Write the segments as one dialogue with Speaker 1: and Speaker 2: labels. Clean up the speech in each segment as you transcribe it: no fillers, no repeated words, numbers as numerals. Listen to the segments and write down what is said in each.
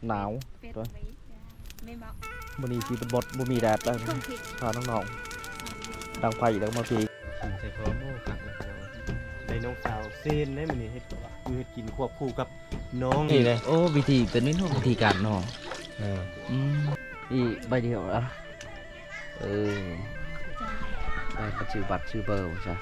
Speaker 1: หนาวตัววันนี้สีเป็นบดบุมีแดดแล้วพาน้องๆดังไฟแล้วมาพี
Speaker 2: กินใส่คอโม่ขักเลยในน้องสาวเซนได้มันนี่เฮ็ดคือเฮ็ดกินควบคู่กับน้อง
Speaker 1: นี่เลยโอ้วิธีเป็นนี่น้องวิธีการน้องอีใบเดียวอ่ะได้ก็ชื่อบัตรชื่อเบอร์ใช่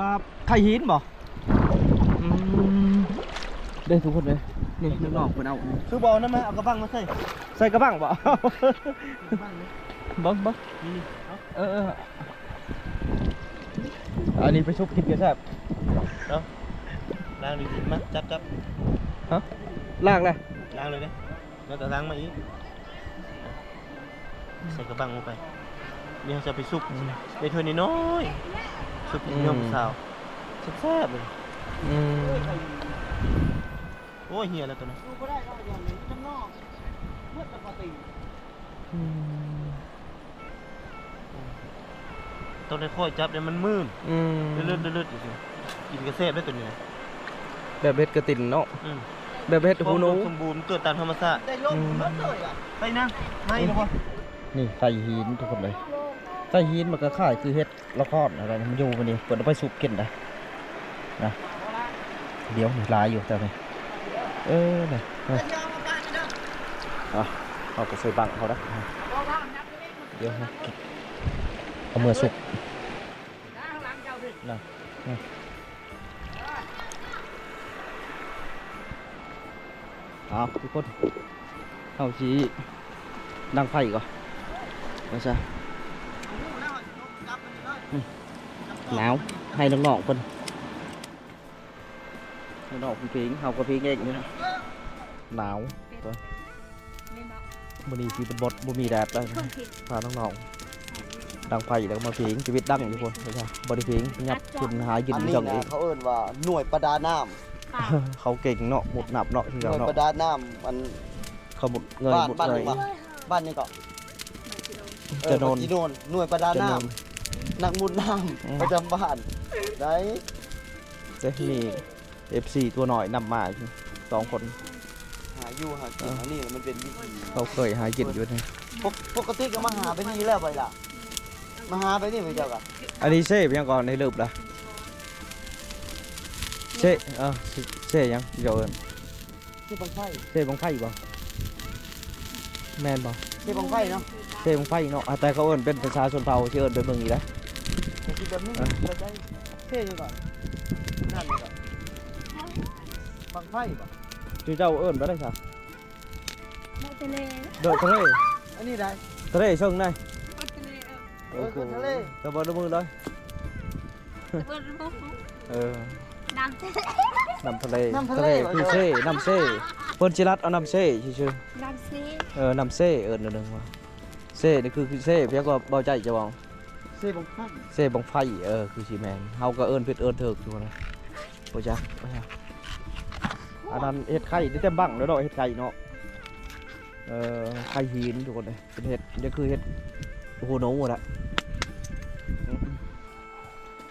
Speaker 1: ว่าไข่หินบ่ได้ทุกคนเลยนี่น้องๆเป็นเอา
Speaker 2: คือบอลนั่นไหมเอากระบังมา
Speaker 1: ใส่กระบังบ่บังอันนี้ไปชุบกินกันแซ่บ
Speaker 2: เนาะล้างดีๆมาจับ
Speaker 1: ฮะล้างเลย
Speaker 2: ล้างเลยเนี่ยแล้วแต่ล้างมาอีกใส่กระบังลงไปนี่เราจะไปซุปในถ้วยน้อยซุปน้ำสาวแซ่บเลยโอ้ยเหี้ยแล้วตัวนั้นต้องได้ค่อยจับเนี่ยมันมืดเลื่อนอยู่สิกินกระเซฟได้ตัวนี้
Speaker 1: แบบเบ็ดกระตินเนาะแบบเบ็ดหูหนู
Speaker 2: สมบูรณ์เกิดตามธรรมชาติได้ลมเลยอ่ะไปนั่งไม่หรอ
Speaker 1: นี่ใส่หินทุกคนเลยใส่หินมันก็ค่ายคือเฮ็ดละครอะไรมันอยู่มันนี่เปิดเอาไปสุกกินได้นะเดี๋ยวลายอยู่แต่ไหนเนี่ยเขาก็ใส่บังเขาได้เดี๋ยวเอามือสุกนะทุกคนเอาชี้ดังไฟก่อนไม่ใช่หนาวให้น้องๆคนน้องๆพิงเขาก็พิงเองนี่นะหนาวตัววันนี้สีเป็นบดบุมีแดดเลยพาน้องๆดังไฟแล้วมาพิงชีวิตดังอยู่คนไม่ใช่บริพิงยับคุณหากินจังเอง
Speaker 3: เขาเอิ้นว่าหน่วยประดาน้
Speaker 1: ำเขาเก่งเนาะหมดหนับเนาะที่เรา
Speaker 3: เนาะประดาน้ำมัน
Speaker 1: เขาหมดเงินหมดเลย
Speaker 3: บ้านนี่ก็
Speaker 1: จะโดน
Speaker 3: หน่วยประดาน้ำนักมุดน้ำประจำบ้านได้
Speaker 1: จะมี FC ตัวหน่อยนำมา2 คน
Speaker 3: หาอยู่หากินอันนี้มันเป็นวิธี
Speaker 1: เขาเคยหากินอยู่นี่
Speaker 3: ปกติก็มาหาไปนี่แล้วไปล่ะมาหาไปนี่ไปเจ้ากัน
Speaker 1: อันนี้เซ่ยังก่อนในรูปละเซ่ยังเดี๋ยว
Speaker 3: เซ่บังไฟ
Speaker 1: บ่แมนบ่
Speaker 3: เซ่บังไฟเนาะ
Speaker 1: เซ่บังไฟเนาะแต่เขาเอิ้นเป็นประชาชนเผ่าที่เอิ้นเป็นเมืองอีกแล้ว
Speaker 3: คิดแบบนี้เราได้เซ่อยู่ก่อนนั่นเลยก่อนบังไฟบ่
Speaker 1: ชื่อเจ้าเอิ้นบ่ได้ค่ะ
Speaker 3: ทะเล
Speaker 1: ทะเล
Speaker 3: อันนี้ได้
Speaker 1: ทะเลเชิงได้
Speaker 3: ทะเล
Speaker 1: จะบ่ดูมือเลย
Speaker 3: น้ำทะเล
Speaker 1: คือเซ่น้ำเซ่เพิ่นสิรัดเอาน้ำเซ่ชื่อ
Speaker 3: น้ำเซ่
Speaker 1: น้ำเซ่นึงว่าเซ่นี่คือเซ่เพียงก็เบาใจจะบอก
Speaker 3: เซ่บังไฟ
Speaker 1: คือสิแมนเฮาก็เอิ้นผิดเอิ้นถูกอยู่นะบ่จักอันนั้นเฮ็ดไข่ได้เต็มบังแล้วเนาะเฮ็ดไข่เนาะไข่หินทุกคนเลยเป็นเฮ็ดนี่คือเฮ็ดโอ้โหหนูแหละ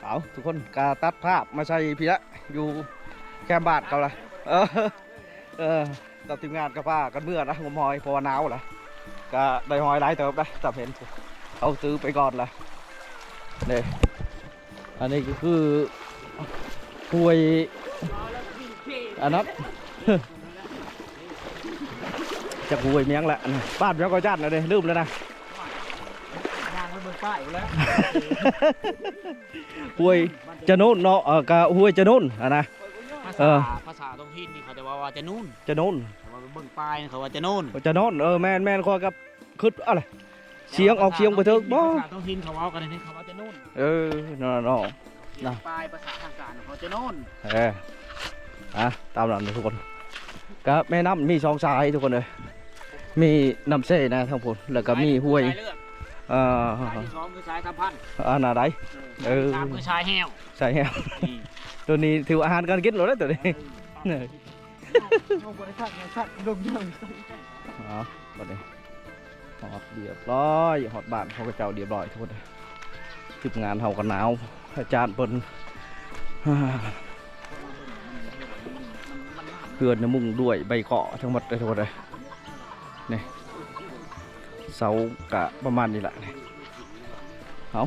Speaker 1: เอาทุกคนกาตัดภาพมาใช้พี่ละอยู่แคมป์บ้านเขาละกับทีมงานกับป้ากันเมื่อนะงมหอยเพราะว่าหนาวละก็ได้หอยหลายเติบได้จับเห็นเอาซื้อไปก่อนละนี่อันนี้ก็คือป่วยอันนั้นจะป่วยเมียงแหละบ้านเมียงก็จัดเลยลืมแล้วนะ
Speaker 3: ยางมันเบิกป้ายอยู่แล้ว
Speaker 1: ป่วยจะนู่นเนาะกับป่วยจะนู่นนะ
Speaker 4: ภาษาท้องถิ่นนี่เขาจะว่าจะนู่นว่าเบิ่งปลายเขาว่าจะนู่น
Speaker 1: แม่นคอยกับคืออะไรเสียงออกเสียงไปเถอะ
Speaker 4: บ่ภาษาท้องถิ่นเขาว่ากันนี่เขาว่าจะนู่น
Speaker 1: เนาะ
Speaker 4: ปลายภาษาทางการเขาจะนู่น
Speaker 1: ตามนั้นทุกคนก็แม่น้ำมี2 สายทุกคนเลยมีน้ำเซ่นะทั้งหมดแล้วก็มีห้วย
Speaker 4: สายที่2คือสาย3,000
Speaker 1: น่ะได้
Speaker 4: 3คือสายแห้ว
Speaker 1: ตัวนี้ถืออาหารการกินหรอตัวนี้
Speaker 3: เอาบริษัทดมยัง
Speaker 1: บัดนี้ หอดเรียบร้อยหอดบ้านเขาก็เจ้าเรียบร้อยทุกคนทีมงานเฮากันหนาวอาจารย์เปิ้นเกลือนน้ำมุงด้วยใบเกาะทั้งหมดเลยทุกคนเลยนี่เสากะประมาณนี้แหละเอา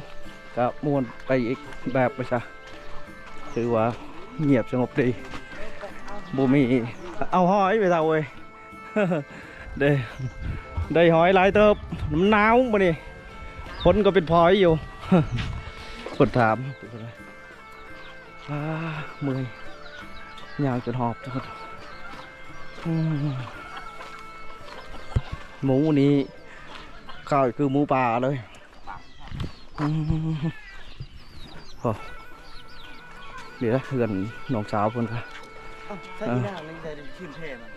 Speaker 1: กะม้วนไปอีกแบบไปซะถือว่าเงียบสงบดีบ่มีเอาหอยไปเท่าเว้ย ได้หอยหลายเติบน้ำหนาวมาดิคนก็เป็นพลอยอยู่ คนถามเมื่อยยางจนหอบทุกคนหมูนี้ข้าวคือหมูป่าเลยเดี๋ยวเพื่อนน้องสาวเพื่อนค่ะ
Speaker 3: ใช่ที่หน้ามันจะชื่นเท่มัน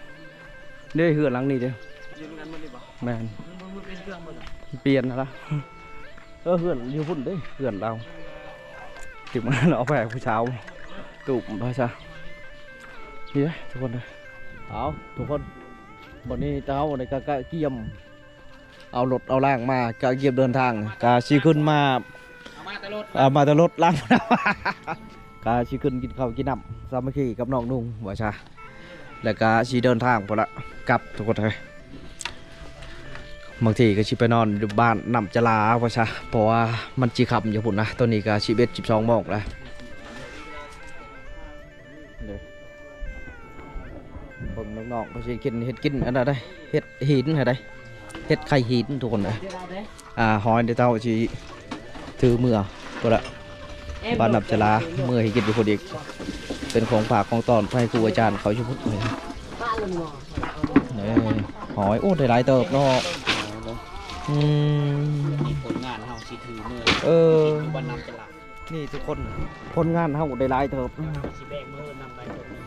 Speaker 1: เดี๋ยวเพื่อนหลังนี้เดี๋ยว
Speaker 3: ยืนกันมันดีป่ะ
Speaker 1: แมน
Speaker 3: มันเป็นเครื่องมัน
Speaker 1: เปลี่ยนนะเพื่อนอยู่พุ่นเด้เพื่อนเราถึงมันเอาไปผู้เช้าตุ่มภาษานี่นะทุกคนเลยเอาทุกคนวันนี้เจ้าในกะเกียมเอารถเอาล่างมากะเกียมเดินทางกะชีขึ้นมามาแต่รถล่างกะชีขึ้นกินข้าวกินน้ำสามัคคีกับน้องนุ่งว่าชาแล้วกะชีเดินทางพอละกลับทุกคนเลยบางทีก็ชิไปนอนอยู่บ้านนำจะลาว่าชาเพราะว่ามันจีขับอยู่พุ่นนะตอนนี้ก็11 12 โมงแล้วเบิ่งน้องๆเขาสิกินเฮ็ดกินอันนั้นได้เฮ็ดหินอะไรเฮ็ดไข่หินทุกคนเลยหอยเดี๋ยวเจ้าสิถือมือตัวละบ้านนำจะลาเมื่อให้กินอยู่คนอีกเป็นของฝากของตอนให้ครูอาจารย์เขาชุบเลยหอยโอ้ได้หลายเติบเนาะ
Speaker 4: นี่ผลงานเฮาสิถือมือวันนำจะหลัก
Speaker 1: นี่ทุกคนผลงานเฮาได้หลายเติบ
Speaker 4: สิแบกมือนำไปคนนึง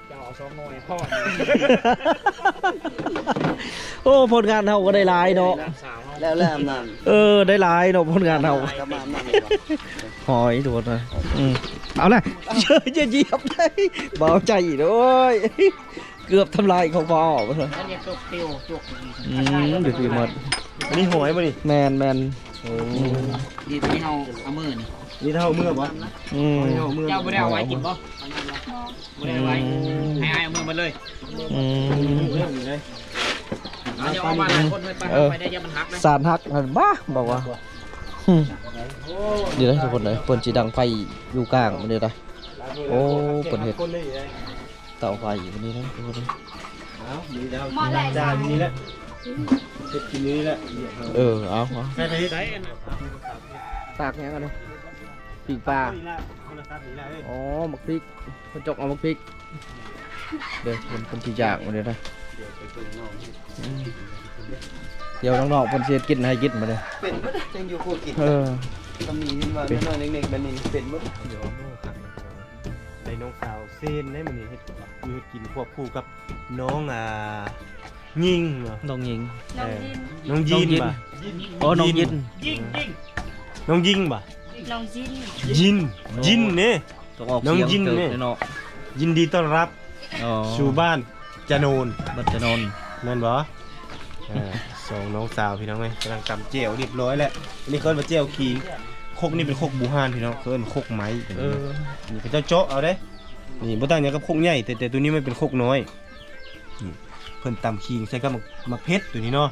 Speaker 4: เจ้าเอา2หน่อยพ่อ
Speaker 1: โอ้ผลงานเฮาก็ได้หลายเนาะ
Speaker 3: แล้วอำนาจ
Speaker 1: ได้หลายเนาะผลงานเฮา
Speaker 3: ก็มาอำนาจ
Speaker 1: หอยทุกคนนะเอาเลยเชื่อจะเหยียบได้เบาใจด้วยเกือบทำลายของพ่อไปเลย
Speaker 4: อันนี้ตกเตียวตก
Speaker 1: เดี๋ยวพี่หมด
Speaker 2: อันนี้หอยป่ะนี่
Speaker 1: แมน
Speaker 2: โอ้
Speaker 4: ดีที่เฮาเอามือนี่
Speaker 2: นี่เท่าเมื่อป่ะ
Speaker 4: เจ้าบ่ได้เอาไว้กินบ่บ่ได้เอาไว้ให้เอามือมาเลย
Speaker 2: เรื่องอยู่เลย
Speaker 4: เอาเดี๋ยวเอามาหลายคนไปได้ยังมันหักนะ
Speaker 1: สารหักบ้าบอกว่าเดี๋ยวนะทุกคนเลยเปิดจีดังไฟอยู่กลางมันเดี๋ยวนะโอ้เปิดเห็ดเตาไฟอยู่นี่นะทุกคน
Speaker 2: มีดาวจานนี้แหละเห็ดกินนี้แหละ
Speaker 1: เอา
Speaker 2: ใช่ไหม
Speaker 1: ตากยังไงเลยปีกปลาอ๋อหมักพริกคนจกเอาหมักพริกเดี๋ยวคนที่อยากมาเดี๋ยวนะเดี๋ยวน้องๆคนเสียกินให้กินมาเลย
Speaker 3: เป็นมั้ยจังอยู่โคกิน ตำหนินี่ว่าน้อยๆเล็กๆแบบนี้เป็นมั้ย
Speaker 2: เดี๋ยวใส่น้องสาวเส้นได้มันนี่เห็ดมีกินควบคู่กับน้องยิงเหรอ
Speaker 1: น้องยิง
Speaker 2: น้องยินป่ะ
Speaker 1: โอ้น้องยิน
Speaker 2: น้องยิงป่ะ
Speaker 5: น้องจิน
Speaker 2: ยินเนี่ย
Speaker 1: น้องยิน
Speaker 2: ยินดีต้อนรับสู่บ้านจานน
Speaker 1: บัตรนน
Speaker 2: นั่นบ่สองน้องสาวพี่น้องไงกำลังตำเจียวเรียบร้อยแล้วนี่เคิร์นมาเจียวขิงคกนี่เป็นคกบูฮานพี่น้องเคิร์นคกไม้นี่เป็นเจ้าโจ๊ะเอาได้นี่บ่ต่างอย่างกับคกใหญ่แต่ตัวนี้ไม่เป็นคกน้อยนี่เพิ่นตำขิงใส่กับมะเพ็ดตัวนี้เนาะ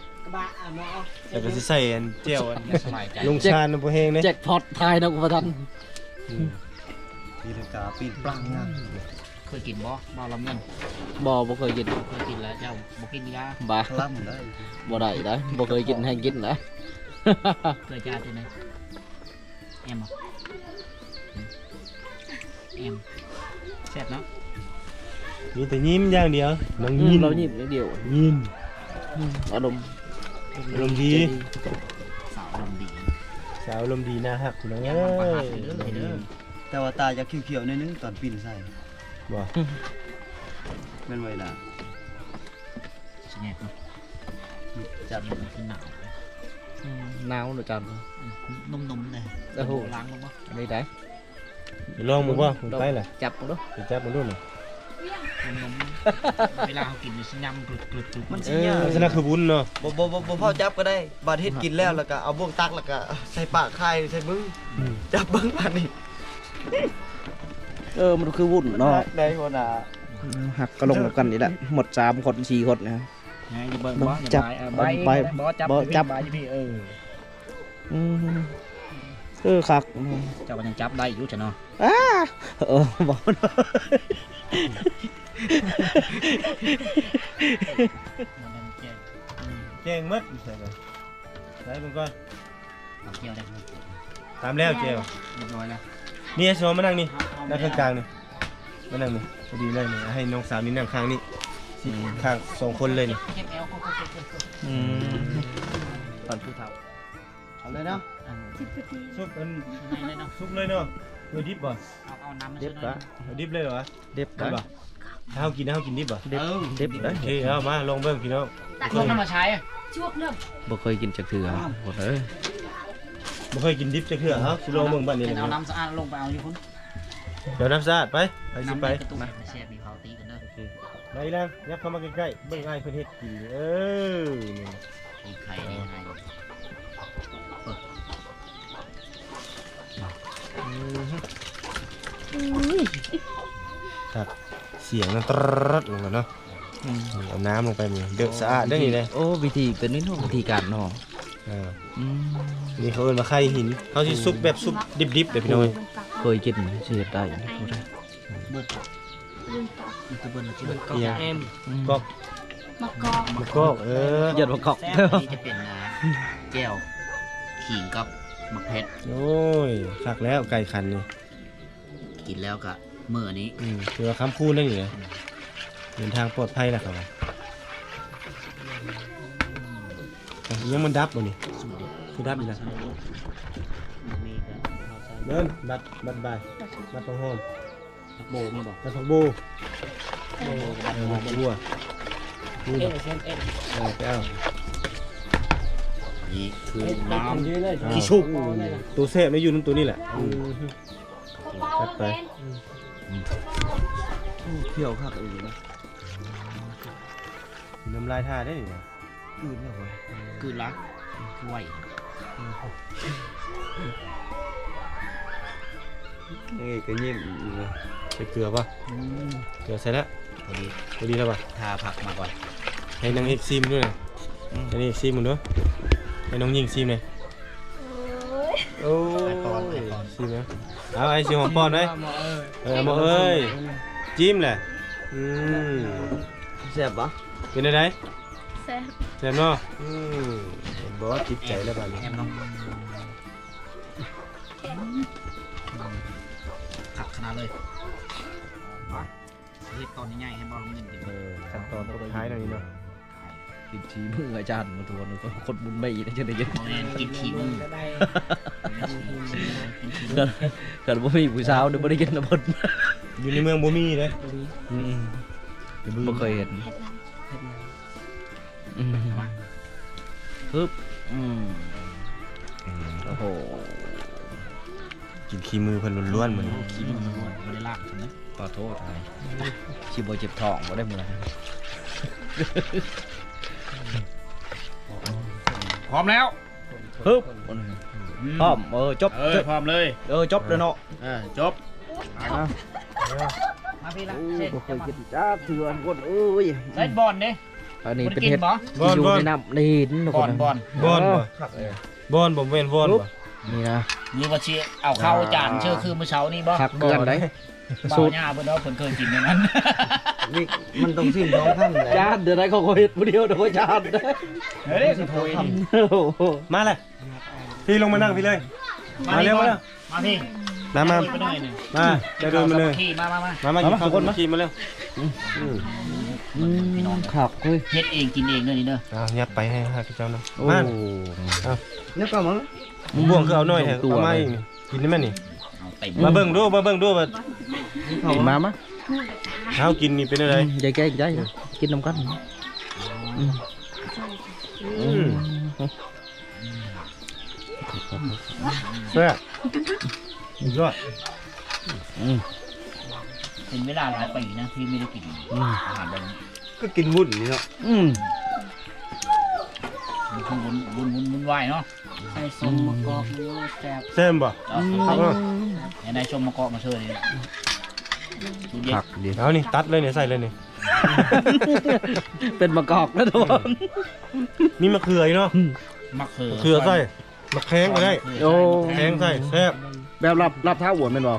Speaker 2: แล้วก็สิใส่อันเจียวอันลงชานบ่แห้งเด้
Speaker 1: แจ็คพอตทายนะคุณประธาน
Speaker 3: ปีนกาปีนปลังนะ
Speaker 4: เคยกินบ่บ่ลำเงิน
Speaker 1: บ่เคยกิน
Speaker 4: เคยกินแล้วเจ้าบ่กินยา
Speaker 1: บ้า
Speaker 3: ล่ำได้
Speaker 1: บ่ได้ได้บ่เคยกินให้กินนะ
Speaker 4: เคยยาตัวนึงแอมแซ่บเนาะ
Speaker 2: มีแต่ยิ้มอย่างเดียวน้องยิ้ม
Speaker 1: เราหยิบเดียว
Speaker 2: ยิ้ม
Speaker 1: อารมณ์
Speaker 2: อารมณ์ดี
Speaker 4: สาวลมดี
Speaker 2: สาวอารมณ์ดีนะฮักน้อง
Speaker 4: อย่า
Speaker 2: เอ้
Speaker 4: มันประหัด
Speaker 2: ย
Speaker 4: เด้อ
Speaker 3: แต่ว่าตาจะเขียวๆนิดนึงตอนปีนใส่
Speaker 2: บ่
Speaker 3: แม่นไว้ล่ะ
Speaker 4: สิแง่เนาะ
Speaker 3: จับ
Speaker 4: มันคือหนาว
Speaker 1: หนาวหนูจัน
Speaker 4: นุ่มๆเลยล้างลงบ่
Speaker 1: นี่ได้
Speaker 2: เดี๋ยวลองมึงบ่มึงไปล่ะ
Speaker 1: จับมันด้วย
Speaker 2: ไปจับมึงดูหน่อย
Speaker 4: เวลาเขากินสิยำกรึบๆ
Speaker 3: มันสิยาก
Speaker 2: ลักษณะคือบุญเนาะ
Speaker 3: บ่พอจับก็ได้บาดเฮ็ดกินแล้วก็เอาบ่วงตักแล้วก็ใส่ปากคายใส่มือจับเบิ่งอันนี้
Speaker 1: มันคือวุ่นเนาะ
Speaker 3: ได้หัวหน้า
Speaker 1: หักก็ลงกันนี่แหละหมด3คน4คนนะ
Speaker 4: อย่าเบิ่งบ่
Speaker 1: จับ
Speaker 4: ใบ
Speaker 1: ใบ
Speaker 4: บ่จับ
Speaker 1: บ่จับ
Speaker 4: ใบพี่
Speaker 1: คัก
Speaker 4: เจ้าก็ยังจับได้อยู่จ้ะเนาะ
Speaker 1: บอก
Speaker 2: แจ้งมัดใส่เลยใส่มันก่อน
Speaker 4: เอาเกี่ยวได้
Speaker 2: ตามแล้วเจียว
Speaker 4: เรียบร้อยแล้ว
Speaker 2: นี่ไอ้สมมานั่งนี่นั่งข้างกลางนี่มานั่งนี่พอดีเลยนี่ให้น้องสาวนี่นั่งข้างนี่ข้าง2คนเลยนี่
Speaker 4: เก็บแอลก็
Speaker 1: ตอนผู้เฒ่า
Speaker 3: เอาเลยเนาะ
Speaker 2: ซุปมัน
Speaker 4: เลยเนาะ
Speaker 2: ซุปเลยเนาะเดี๋ยวดิบบ่
Speaker 4: เอาน้ำมา
Speaker 1: เด็บ
Speaker 4: ช่วยหน่
Speaker 1: ปะ
Speaker 4: อย
Speaker 2: เดี๋ยวดิบเลยเหรอ
Speaker 1: เด็บ
Speaker 2: ได้
Speaker 1: ปะ
Speaker 2: บ่ถ้าเฮากินดิบบ่
Speaker 1: เด็บได้
Speaker 2: โอเคเอามาลองเบิ่งพี่น้อง
Speaker 4: พวกน้ำมาใช้อะ
Speaker 1: บ่เคยกินจักเทื่อหมดเลย
Speaker 2: บ่เคยกินดิบจักเทื่อเฮาสิลองเบิ่งบัดนี้
Speaker 4: เอาน้ำสะอาดลงไปเอาอยู่คุณ
Speaker 2: เดี๋ยวน้ำสะอาดไปสิ
Speaker 4: น้ำ
Speaker 2: ไป
Speaker 4: กระตุ้นแช่มีเผาตีกันเด้อ
Speaker 2: โอเคไปแล้วยับเข้ามาใกล้ๆเบิ่งอ้ายเพิ่นเฮ็ดกินนี่
Speaker 4: มีไข่นี่ไง
Speaker 2: ครับเสียงมันตรัดลงกันเนาะเอาน้ำลงไปนี่เดือดสะอาดได้นี่เลย
Speaker 1: โอ้วิธีเป็นนี่เนาะวิธีการเนาะ
Speaker 2: นี่เขาเอิ้นว่าไข่หินเขาสิซุปแบบซุปดิบๆเด้อพี่น้องเอ้ย
Speaker 1: เคยกินสิเฮ็ดได้บ่ได้
Speaker 4: เบิดมันจะเบิดชื่อ
Speaker 2: เอียง
Speaker 4: เอ็ม
Speaker 2: กอกมะกอก
Speaker 1: ยัดบ่กอก
Speaker 4: แซ่บนี่จะเป็นแก้วขิงกับมะเพ็ด
Speaker 2: โอ้ยคักแล้วไก่คันนี่
Speaker 4: กินแล้วก็มื้อนี้
Speaker 2: ถือว่าคำคูณได้นี่เลยเดินทางปลอดภัยแล้วครับยังมันดับบ่นี่
Speaker 4: สูตรเด็ด
Speaker 2: คือดับอีกแล้ว
Speaker 4: มีก็เราใส่
Speaker 2: เดินบัดบายบัดตรงหอม
Speaker 4: ผักโบมีบ่
Speaker 2: บัดผักบูบัดบัวนี่
Speaker 4: เอ็
Speaker 2: บ่
Speaker 4: มเอ็ม
Speaker 2: ไปเอา
Speaker 4: นี่คือน้ำ
Speaker 2: ที่ชุบตัวเสพไม่อยู่นั่นตัวนี้แหละจัดไป
Speaker 1: เที่ยวคักอีกนะ
Speaker 2: น้ำลายท่าได้นี่
Speaker 1: คืนแล้วเว้ย
Speaker 4: คือละไหว
Speaker 1: นี่ก็ยิ้มอยู่เลย
Speaker 2: ใส่เกลือป่ะเกลือใส่แล้ว
Speaker 4: พอดี
Speaker 2: พอดีแล้วป่ะ
Speaker 4: ทาผักมาก่อน
Speaker 2: ให้นางเอกซิมด้วยนะให้นางเอกซิมมึงด้วยให้น้องยิงซิมเลยโอ้ยซิมนะเอาไอ้ซิมของป้อนเลยเอามาเอ้ยจิ้มแหละ
Speaker 1: แซ่บปะ
Speaker 2: เป็นอะไร
Speaker 5: แซ่บ
Speaker 2: แซ่บเนาะบอสจิตใจแล้วบ้านี้
Speaker 4: แอมน้องขับขนาดเลยรีบตอนนี้ง่ายให้บอลเงินกิน
Speaker 2: ขั้นตอนท้ายหน่อยเนาะ
Speaker 1: กินชีมึงอาจารย์มาทวนก็คนบุญไม่ได้จะได้ยิน
Speaker 4: โมเมนกินขี้มือ
Speaker 1: กันบ่มีผู้สาวเดี๋ยวบ่ได้กินน้ำเพิ่น
Speaker 2: อยู่ในเมืองบ่มีเลย
Speaker 1: บ่เคยเห็นปึ๊บโอ้โห
Speaker 2: กินขี้มือเพิ่นล้วนๆเหมือน
Speaker 4: ขี้มือมันไม่ได้ลากใช่ไหม
Speaker 1: ขอโทษไทยชิบ่เจ็บท้องบ่ได้มื้อ
Speaker 4: พร้อมแล้ว
Speaker 1: ปึ๊บพร้อมจบ
Speaker 4: พร้อมเลย
Speaker 1: จบแล้วเนาะ
Speaker 4: จบมาพี่ละเสร็จ
Speaker 1: บ่เคยกินจ้าเถื่อนคนเอ้ย
Speaker 4: ใส่บอลเนี่ย
Speaker 1: อันนี้
Speaker 4: มัน
Speaker 1: เป็น
Speaker 4: กิน
Speaker 1: เห็ด
Speaker 4: บ่
Speaker 1: ที่อยู่ในน้ำในหินทุก
Speaker 4: บ
Speaker 1: ค
Speaker 4: อล
Speaker 1: น
Speaker 4: บอล
Speaker 2: บอนบ่บอนบ่แม่นบอนบ่
Speaker 1: นี่นะ
Speaker 4: นี่ว่าชีเอาเข้าจานเชื่อคือเมื่อเช้านี่บ่
Speaker 1: คักเกินได้
Speaker 4: บ่าวหญ้าเพิ่นเนาะเพิ่นเคยกินอย่างนั้น
Speaker 3: นี่มันต้องสิ้นท้องท่านแหละ
Speaker 1: จานเดี๋ยวได้เขาเห็ดผู้เดียวเดี๋ยวจานได้
Speaker 4: เฮ้ยสิโทยนี่
Speaker 1: โอ้โห
Speaker 2: มาเลยพี่ลงมานั่งพี่เลยมาเร็วมาเร็ว
Speaker 4: มาพี่
Speaker 2: มามา
Speaker 4: ไปหน่อยหนึง
Speaker 2: มาจะเดินมาเลย
Speaker 4: ขี่มา
Speaker 2: มากินข้าวคนมากินมาเร็ว
Speaker 1: ขับเฮ้ย
Speaker 4: เฮ็ดเองกินเองเด้อนี่เด้อ
Speaker 2: เอายับไปให้ฮะเจ้านะ
Speaker 1: โอ้
Speaker 2: มา
Speaker 3: แล้วก็มึง
Speaker 2: มึงบ่วงคือเอาหน่อยแท้เอามาอีกนี่กินได้มั้ยนี่
Speaker 4: เอาเต็ม
Speaker 2: มาเบิ่งดูว่า
Speaker 1: กินมามะ
Speaker 2: เฮากินนี่เป็นอะไร
Speaker 1: ใจแก่ใจกินน้ำกัน
Speaker 2: แซ่บยอด
Speaker 4: เป็นเวลาหลายปีนะที่ไม่ได้กินอาหารแบบนี้
Speaker 2: ก็กินวุ่นนี่เนาะ
Speaker 4: มันคงวุ่นวายเนาะใส่ส้มมะกอกเนื้อแซ่บ
Speaker 2: แซ่บบ่
Speaker 4: ในส้มมะกอกมาเชิญนี่ดูเด็
Speaker 1: ผั
Speaker 4: ด
Speaker 1: กดี
Speaker 2: เอานี่ตัดเลยเนี่ยใส่เลยนี่
Speaker 1: เป็นมะกอกนะทุกคน
Speaker 2: มีมะเขืออีกเนาะ
Speaker 4: มะเขือ
Speaker 2: มะเขือใส่มะแข้งก็ได้
Speaker 1: โอ้
Speaker 2: แข้งใส่แซ่บ
Speaker 1: แบบรับเท้าหัวเป็นบ่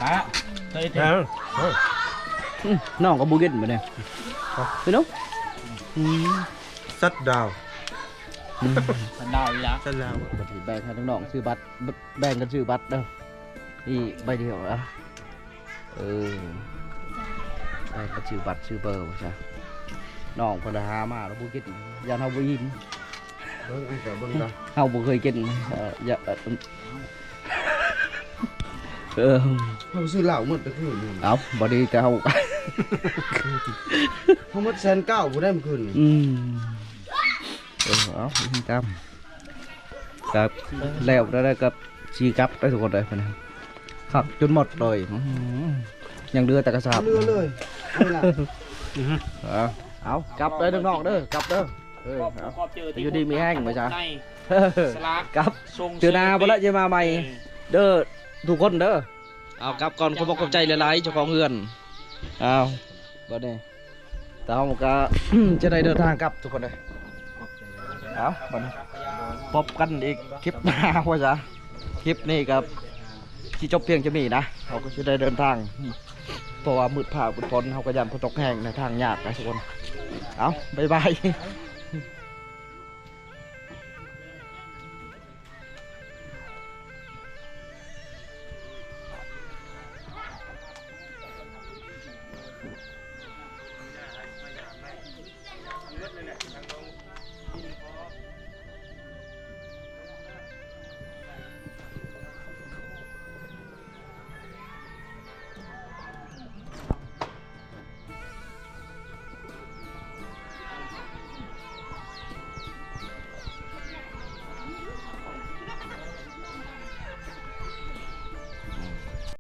Speaker 4: ตาเฮ้ย
Speaker 2: แซ่บ
Speaker 1: น้องก็บูเก็ตมาเนี่ยพี่น้อง
Speaker 2: ซัดดาว
Speaker 4: สันดาวอีละ
Speaker 2: ซัดดาว
Speaker 1: แบ่งให้น้องๆซื้อบัตรแบ่งกันซื้อบัตรเด้อนี่ใบเดียวอ่ะแบ่งกันซื้อบัตรซื้อเบอร์ใช่น้องเพนหามาแล้วบูเก็ตยันเฮาบ่ยิน
Speaker 2: เบิ่งอีกเบิ่งกัน
Speaker 1: เฮาบ่เคยกินอย่า
Speaker 2: เราซื้อเหล้าหมดตะคืน
Speaker 1: เอาบ่ดีแต่เฮา
Speaker 2: เขาหมด1,900บ่ได้เมื่อคืนนี่
Speaker 1: เอาจำกับแล้วได้กับชีกับได้ทุกคนเลยพะนะครับจนหมดเลยยังเรือแต่กระสาบ
Speaker 2: เรือเลย
Speaker 1: เอากลับเลยน้องๆเด้อกลับเด้ออยู่ดีมีแห้งไหมจ๊ะ
Speaker 4: สลาก
Speaker 1: กลับเจอหนาบ่ละจะมาใหม่เด้อทุกคนเด้อเอากลับก่อนขอบอกขอบใจหลายๆเจ้าของเฮือนเอาบ่ได้แต่เฮาก็ จะได้เดินทางกลับทุกคนเลยเอาบ่ได้พบกันอีกคลิปหน้าว่าจ๊ะคลิปนี้กับที่จบเพียงจะมีนะเขาก็จะได้เดินทางเพราะว่ามืดผ่ามืดฝนเขาก็ยันพอตกแห้งในทางยากนะทุกคนเอาบ๊ายบาย